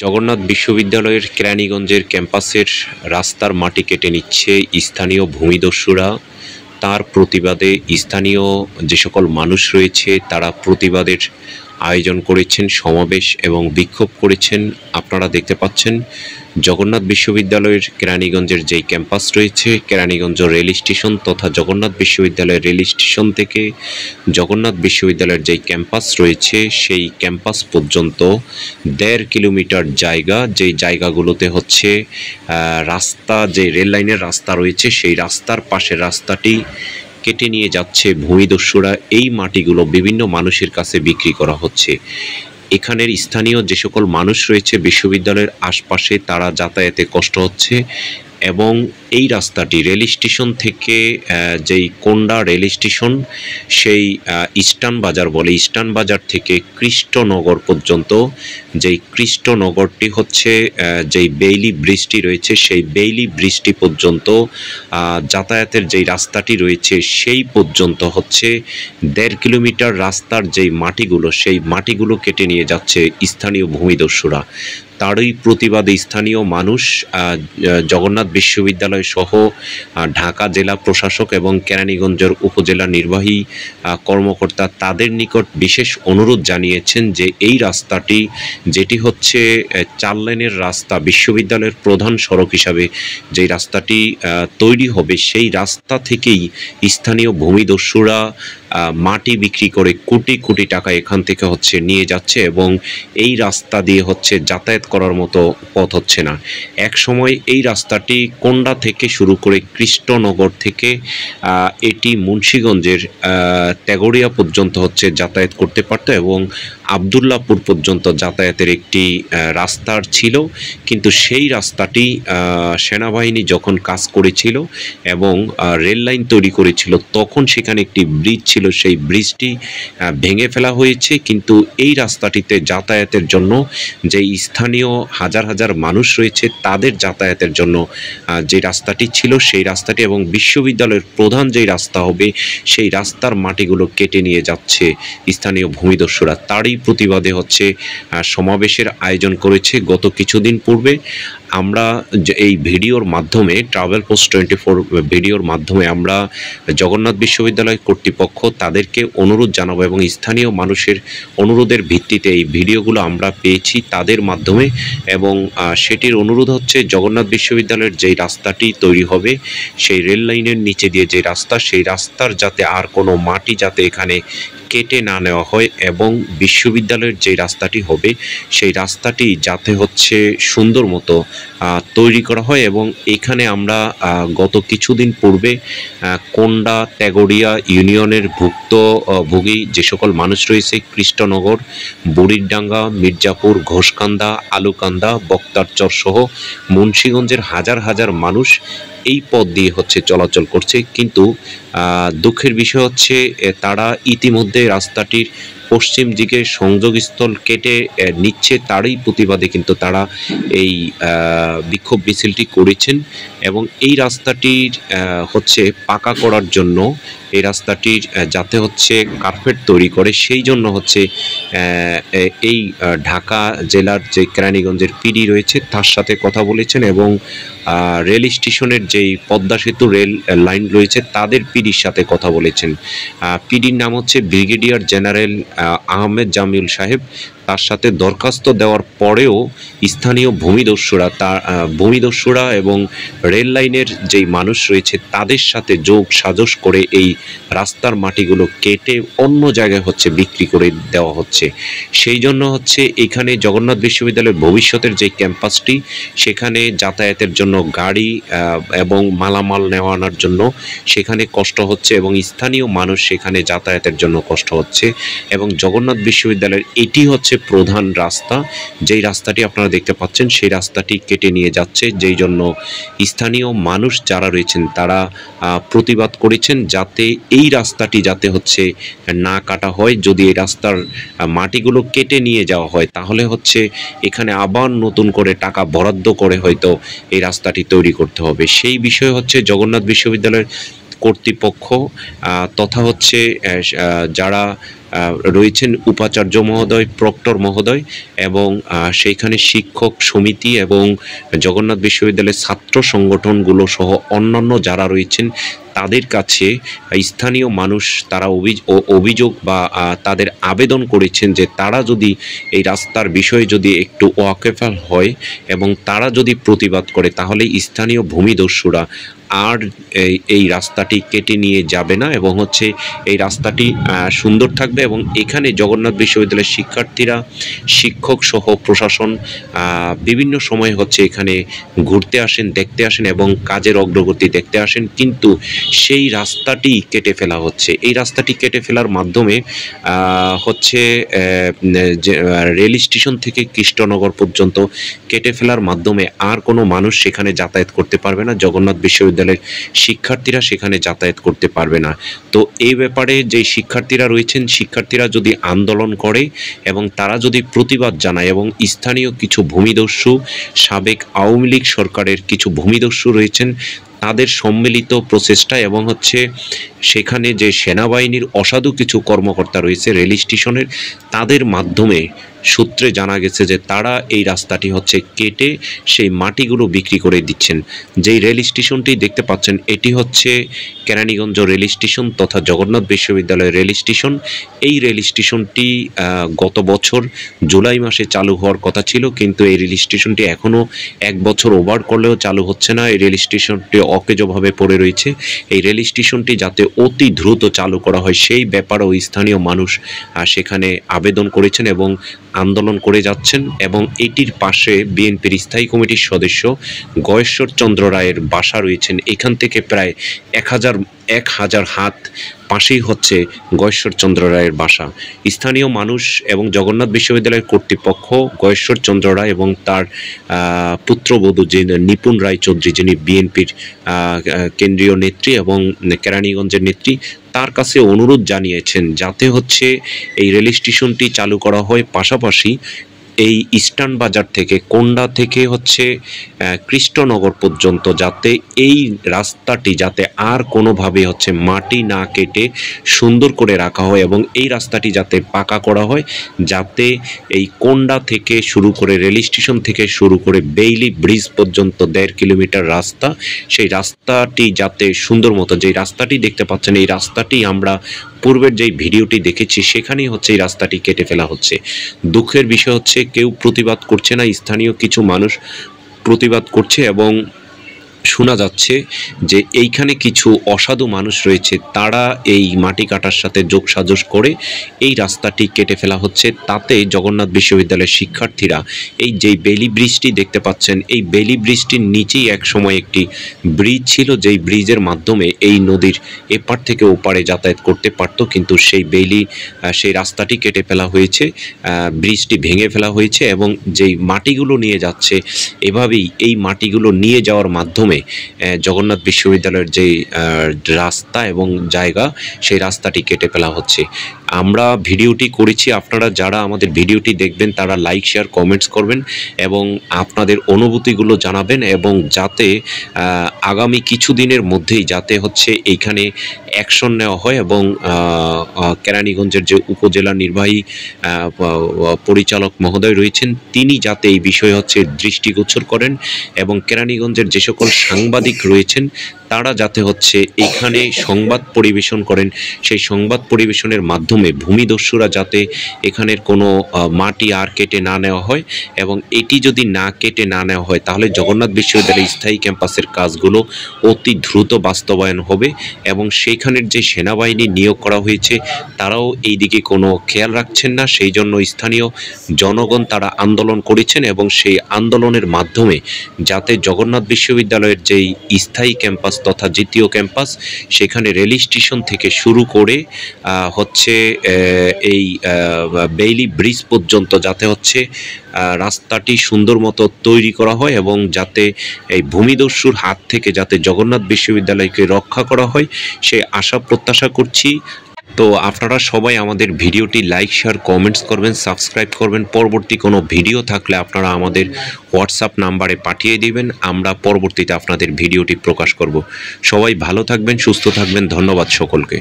জগন্নাথ বিশ্ববিদ্যালয়ের কেরানীগঞ্জের ক্যাম্পাসের রাস্তার মাটি কেটে নিচ্ছে স্থানীয় ভূমিদস্যুরা। তার প্রতিবাদে স্থানীয় যে সকল মানুষ রয়েছে তারা প্রতিবাদের আয়োজন করেছেন, সমাবেশ এবং বিক্ষোভ করেছেন। আপনারা দেখতে পাচ্ছেন জগন্নাথ বিশ্ববিদ্যালয়ের কেরানীগঞ্জের যেই ক্যাম্পাস রয়েছে, কেরানীগঞ্জ রেল স্টেশন তথা জগন্নাথ বিশ্ববিদ্যালয়ের রেল স্টেশন থেকে জগন্নাথ বিশ্ববিদ্যালয়ের যেই ক্যাম্পাস রয়েছে সেই ক্যাম্পাস পর্যন্ত 1.5 কিলোমিটার জায়গা, যেই জায়গাগুলোতে হচ্ছে রাস্তা, যে রেল লাইনের রাস্তা রয়েছে সেই রাস্তার পাশের রাস্তাটি কেটে নিয়ে যাচ্ছে ভূমিদস্যুরা। এই মাটিগুলো বিভিন্ন মানুষের কাছে বিক্রি করা হচ্ছে। এখানের স্থানীয় যে সকল মানুষ রয়েছে বিশ্ববিদ্যালয়ের আশপাশে, তারা যাতায়াতে কষ্ট হচ্ছে এবং এই রাস্তাটি রেল স্টেশন থেকে যেই কোন্ডা রেল স্টেশন, সেই ইস্টার্ন বাজার বলে, ইস্টার্ন বাজার থেকে কৃষ্ণনগর পর্যন্ত, যেই কৃষ্ণনগরটি হচ্ছে যেই বেইলি ব্রিজটি রয়েছে সেই বেইলি ব্রিজটি পর্যন্ত যাতায়াতের যেই রাস্তাটি রয়েছে সেই পর্যন্ত হচ্ছে 1.5 কিলোমিটার রাস্তার যেই মাটিগুলো, সেই মাটিগুলো কেটে নিয়ে যাচ্ছে স্থানীয় ভূমিদস্যুরা। তারই প্রতিবাদে স্থানীয় মানুষ জগন্নাথ বিশ্ববিদ্যালয় সহ ঢাকা জেলা প্রশাসক এবং কেরানীগঞ্জের উপজেলা নির্বাহী কর্মকর্তা তাদের নিকট বিশেষ অনুরোধ জানিয়েছেন যে এই রাস্তাটি, যেটি হচ্ছে 4 লেনের রাস্তা, বিশ্ববিদ্যালয়ের প্রধান সড়ক হিসাবে যেই রাস্তাটি তৈরি হবে সেই রাস্তা থেকেই স্থানীয় ভূমিদস্যুরা মাটি বিক্রি করে কোটি কোটি টাকা এখান থেকে হচ্ছে নিয়ে যাচ্ছে এবং এই রাস্তা দিয়ে হচ্ছে যাতায়াত করার মতো পথ হচ্ছে না। এক সময় এই রাস্তাটি কোন্ডা থেকে শুরু করে কৃষ্ণনগর থেকে এটি মুন্সিগঞ্জের তেগড়িয়া পর্যন্ত হচ্ছে যাতায়াত করতে পারত এবং আবদুল্লাপুর পর্যন্ত যাতায়াতের একটি রাস্তার ছিল। কিন্তু সেই রাস্তাটি সেনাবাহিনী যখন কাজ করেছিল এবং রেল লাইন তৈরি করেছিল তখন সেখানে একটি ব্রিজ ছিল, সেই ব্রিজটি ভেঙে ফেলা হয়েছে। কিন্তু এই রাস্তাটিতে যাতায়াতের জন্য যে স্থানীয় হাজার হাজার মানুষ রয়েছে তাদের যাতায়াতের জন্য যে রাস্তাটি ছিল সেই রাস্তাটি এবং বিশ্ববিদ্যালয়ের প্রধান যেই রাস্তা হবে সেই রাস্তার মাটিগুলো কেটে নিয়ে যাচ্ছে স্থানীয় ভূমিদস্যুরা। তারই প্রতিবাদে হচ্ছে সমাবেশের আয়োজন করেছে। গত কিছুদিন পূর্বে আমরা এই ভিডিওর মাধ্যমে, ট্রাভেল পোস্ট 24 ভিডিওর মাধ্যমে আমরা জগন্নাথ বিশ্ববিদ্যালয় কর্তৃপক্ষ তাদেরকে অনুরোধ জানাবো এবং স্থানীয় মানুষের অনুরোধের ভিত্তিতে এই ভিডিওগুলো আমরা পেয়েছি তাদের মাধ্যমে এবং সেটির অনুরোধ হচ্ছে জগন্নাথ বিশ্ববিদ্যালয়ের যেই রাস্তাটি তৈরি হবে সেই রেল লাইনের নিচে দিয়ে যে রাস্তা, সেই রাস্তার যাতে আর কোনো মাটি যাতে এখানে কেটে না নেওয়া হয় এবং বিশ্ববিদ্যালয়ের যে রাস্তাটি হবে সেই রাস্তাটি যাতে হচ্ছে সুন্দর মতো তৈরি করা হয়। এবং এখানে আমরা গত কিছুদিন পূর্বে কোন্ডা তেগড়িয়া ইউনিয়নের ভুক্তভোগী যে সকল মানুষ রয়েছে, কৃষ্ণনগর, বুড়িরডাঙ্গা, মির্জাপুর, ঘোষকান্দা, আলুকান্দা, বক্তারচর সহ মুন্সিগঞ্জের হাজার হাজার মানুষ এই পথ দিয়ে হচ্ছে চলাচল করছে। কিন্তু দুঃখের বিষয় হচ্ছে তারা ইতিমধ্যে রাস্তাটির পশ্চিম দিকে সংযোগস্থল কেটে নিচ্ছে। তারই প্রতিবাদে কিন্তু তারা এই বিক্ষোভ মিছিলটি করেছেন এবং এই রাস্তাটির হচ্ছে পাকা করার জন্য, এই রাস্তাটির যাতে হচ্ছে কার্পেট তৈরি করে সেই জন্য হচ্ছে এই ঢাকা জেলার যে কেরানীগঞ্জের পিডি রয়েছে তার সাথে কথা বলেছেন এবং রেল স্টেশনের যেই পদ্মা সেতু রেল লাইন রয়েছে তাদের পিডির সাথে কথা বলেছেন। পিডির নাম হচ্ছে ব্রিগেডিয়ার জেনারেল আহমেদ জামিউল সাহেব। তার সাথে দরখাস্ত দেওয়ার পরেও স্থানীয় ভূমিদস্যুরা এবং রেল লাইনের যেই মানুষ রয়েছে তাদের সাথে যোগ সাজস করে এই রাস্তার মাটিগুলো কেটে অন্য জায়গায় হচ্ছে বিক্রি করে দেওয়া হচ্ছে। সেই জন্য হচ্ছে এখানে জগন্নাথ বিশ্ববিদ্যালয়ের ভবিষ্যতের যে ক্যাম্পাসটি সেখানে যাতায়াতের জন্য গাড়ি এবং মালামাল নেওয়া আনার জন্য সেখানে কষ্ট হচ্ছে এবং স্থানীয় মানুষ সেখানে যাতায়াতের জন্য কষ্ট হচ্ছে এবং জগন্নাথ বিশ্ববিদ্যালয়ের এটি হচ্ছে প্রধান রাস্তা। যেই রাস্তাটি আপনারা দেখতে পাচ্ছেন সেই রাস্তাটি কেটে নিয়ে যাচ্ছে, যেই জন্য স্থানীয় মানুষ যারা রয়েছেন তারা প্রতিবাদ করেছেন যাতে এই রাস্তাটি যাতে হচ্ছে না কাটা হয়। যদি এই রাস্তার মাটিগুলো কেটে নিয়ে যাওয়া হয় তাহলে হচ্ছে এখানে আবার নতুন করে টাকা বরাদ্দ করে হয়তো এই রাস্তাটি তৈরি করতে হবে। সেই বিষয়ে হচ্ছে জগন্নাথ বিশ্ববিদ্যালয়ের কর্তৃপক্ষ তথা হচ্ছে যারা রয়েছেন উপাচার্য মহোদয়, প্রক্টর মহোদয় এবং সেইখানে শিক্ষক সমিতি এবং জগন্নাথ বিশ্ববিদ্যালয়ের ছাত্র সংগঠনগুলো সহ অন্যান্য যারা রয়েছেন তাদের কাছে স্থানীয় মানুষ তারা অভিযোগ বা তাদের আবেদন করেছেন যে তারা যদি এই রাস্তার বিষয়ে যদি একটু ওয়াকিবহাল হয় এবং তারা যদি প্রতিবাদ করে তাহলে স্থানীয় ভূমিদস্যুরা আর এই রাস্তাটি কেটে নিয়ে যাবে না এবং হচ্ছে এই রাস্তাটি সুন্দর থাকবে এবং এখানে জগন্নাথ বিশ্ববিদ্যালয়ের শিক্ষার্থীরা, শিক্ষক সহ প্রশাসন বিভিন্ন সময় হচ্ছে এখানে ঘুরতে আসেন, দেখতে আসেন এবং কাজের অগ্রগতি দেখতে আসেন, কিন্তু সেই রাস্তাটি কেটে ফেলা হচ্ছে। এই রাস্তাটি কেটে ফেলার মাধ্যমে হচ্ছে যে রেল স্টেশন থেকে কৃষ্ণনগর পর্যন্ত কেটে ফেলার মাধ্যমে আর কোনো মানুষ সেখানে যাতায়াত করতে পারবে না, জগন্নাথ বিশ্ববিদ্যালয়ের শিক্ষার্থীরা সেখানে যাতায়াত করতে পারবে না। তো এই ব্যাপারে যে শিক্ষার্থীরা রয়েছেন, শিক্ষার্থীরা যদি আন্দোলন করে এবং তারা যদি প্রতিবাদ জানায় এবং স্থানীয় কিছু ভূমিদস্যু, সাবেক আওয়ামী লীগ সরকারের কিছু ভূমিদস্যু রয়েছেন তাদের সম্মিলিত প্রচেষ্টা এবং হচ্ছে সেখানে যে সেনাবাহিনীর অসাধু কিছু কর্মকর্তা রয়েছে রেল স্টেশনের, তাদের মাধ্যমে সূত্রে জানা গেছে যে তারা এই রাস্তাটি হচ্ছে কেটে সেই মাটিগুলো বিক্রি করে দিচ্ছেন। যেই রেল স্টেশনটি দেখতে পাচ্ছেন এটি হচ্ছে কেরানীগঞ্জ রেল স্টেশন তথা জগন্নাথ বিশ্ববিদ্যালয়ের রেল স্টেশন। এই রেল স্টেশনটি গত বছর জুলাই মাসে চালু হওয়ার কথা ছিল, কিন্তু এই রেল স্টেশনটি এখনও 1 বছর ওভার করলেও চালু হচ্ছে না। এই রেল স্টেশনটি অকেজোভাবে পড়ে রয়েছে। এই রেল স্টেশনটি যাতে অতি দ্রুত চালু করা হয় সেই ব্যাপারেও স্থানীয় মানুষ সেখানে আবেদন করেছেন এবং আন্দোলন করে যাচ্ছেন এবং এটির পাশে বিএনপির স্থায়ী কমিটির সদস্য গয়েশ্বর চন্দ্র রায়ের বাসা রয়েছেন। এখান থেকে প্রায় 1000 হাত পাশেই হচ্ছে গয়েশ্বর চন্দ্র রায়ের বাসা। স্থানীয় মানুষ এবং জগন্নাথ বিশ্ববিদ্যালয়ের কর্তৃপক্ষ গয়েশ্বর চন্দ্র রায় এবং তার পুত্রবধূ যে নিপুণ রায় চৌধুরী, যিনি বিএনপির কেন্দ্রীয় নেত্রী এবং কেরানীগঞ্জের নেত্রী, তার কাছে অনুরোধ জানিয়েছেন যাতে হচ্ছে এই রেল স্টেশনটি চালু করা হয়, পাশাপাশি এই ইস্টার্ন বাজার থেকে কোন্ডা থেকে হচ্ছে কৃষ্ণনগর পর্যন্ত যাতে এই রাস্তাটি যাতে আর কোনোভাবে হচ্ছে মাটি না কেটে সুন্দর করে রাখা হয় এবং এই রাস্তাটি যাতে পাকা করা হয়, যাতে এই কোন্ডা থেকে শুরু করে রেল স্টেশন থেকে শুরু করে বেইলি ব্রিজ পর্যন্ত 1.5 কিলোমিটার রাস্তা, সেই রাস্তাটি যাতে সুন্দর মতো, যেই রাস্তাটি দেখতে পাচ্ছেন এই রাস্তাটি আমরা পূর্বের যেই ভিডিওটি দেখেছি সেখানেই হচ্ছে এই রাস্তাটি কেটে ফেলা হচ্ছে। দুঃখের বিষয় হচ্ছে কেউ প্রতিবাদ করছে না, স্থানীয় কিছু মানুষ প্রতিবাদ করছে এবং শোনা যাচ্ছে যে এইখানে কিছু অসাধু মানুষ রয়েছে, তারা এই মাটি কাটার সাথে যোগসাজশ করে এই রাস্তাটি কেটে ফেলা হচ্ছে। তাতে জগন্নাথ বিশ্ববিদ্যালয়ের শিক্ষার্থীরা এই যে বেলি ব্রিজটি দেখতে পাচ্ছেন, এই বেলি ব্রিজটির নিচেই একসময় একটি ব্রিজ ছিল, যেই ব্রিজের মাধ্যমে এই নদীর এপার থেকে ওপারে যাতায়াত করতে পারত, কিন্তু সেই রাস্তাটি কেটে ফেলা হয়েছে, ব্রিজটি ভেঙে ফেলা হয়েছে এবং যেই মাটিগুলো নিয়ে যাচ্ছে এভাবেই এই মাটিগুলো নিয়ে যাওয়ার মাধ্যমে জগন্নাথ বিশ্ববিদ্যালয়ের যে রাস্তা এবং জায়গা সেই রাস্তাটি কেটে ফেলা হচ্ছে। আমরা ভিডিওটি করেছি, আপনারা যারা আমাদের ভিডিওটি দেখবেন তারা লাইক, শেয়ার, কমেন্টস করবেন এবং আপনাদের অনুভূতিগুলো জানাবেন এবং যাতে আগামী কিছু দিনের মধ্যেই যাতে হচ্ছে এইখানে অ্যাকশন নেওয়া হয় এবং কেরানীগঞ্জের যে উপজেলা নির্বাহী পরিচালক মহোদয় রয়েছেন তিনি যাতে এই বিষয়ে হচ্ছে দৃষ্টিগোচর করেন এবং কেরানীগঞ্জের যে সকল সাংবাদিক রয়েছেন তারা যাতে হচ্ছে এখানে সংবাদ পরিবেশন করেন, সেই সংবাদ পরিবেশনের মাধ্যমে ভূমিদস্যুরা যাতে এখানের কোনো মাটি আর কেটে না নেওয়া হয় এবং এটি যদি না কেটে না নেওয়া হয় তাহলে জগন্নাথ বিশ্ববিদ্যালয়ের স্থায়ী ক্যাম্পাসের কাজগুলো অতি দ্রুত বাস্তবায়ন হবে এবং সেইখানের যে সেনাবাহিনী নিয়োগ করা হয়েছে তারাও এই দিকে কোনো খেয়াল রাখছেন না। সেই জন্য স্থানীয় জনগণ তারা আন্দোলন করেছেন এবং সেই আন্দোলনের মাধ্যমে যাতে জগন্নাথ বিশ্ববিদ্যালয়ের যেই স্থায়ী ক্যাম্পাস তথা দ্বিতীয় ক্যাম্পাস সেখানে রেল স্টেশন থেকে শুরু করে হচ্ছে এই বেইলি ব্রিজ পর্যন্ত যাতে হচ্ছে রাস্তাটি সুন্দর মতো তৈরি করা হয় এবং যাতে এই ভূমিদস্যুর হাত থেকে যাতে জগন্নাথ বিশ্ববিদ্যালয়কে রক্ষা করা হয় সেই আশা প্রত্যাশা করছি। তো আপনারা সবাই আমাদের ভিডিওটি লাইক, শেয়ার, কমেন্টস করবেন, সাবস্ক্রাইব করবেন। পরবর্তী কোনো ভিডিও থাকলে আপনারা আমাদের হোয়াটসঅ্যাপ নাম্বারে পাঠিয়ে দিবেন, আমরা পরবর্তীতে আপনাদের ভিডিওটি প্রকাশ করব। সবাই ভালো থাকবেন, সুস্থ থাকবেন, ধন্যবাদ সকলকে।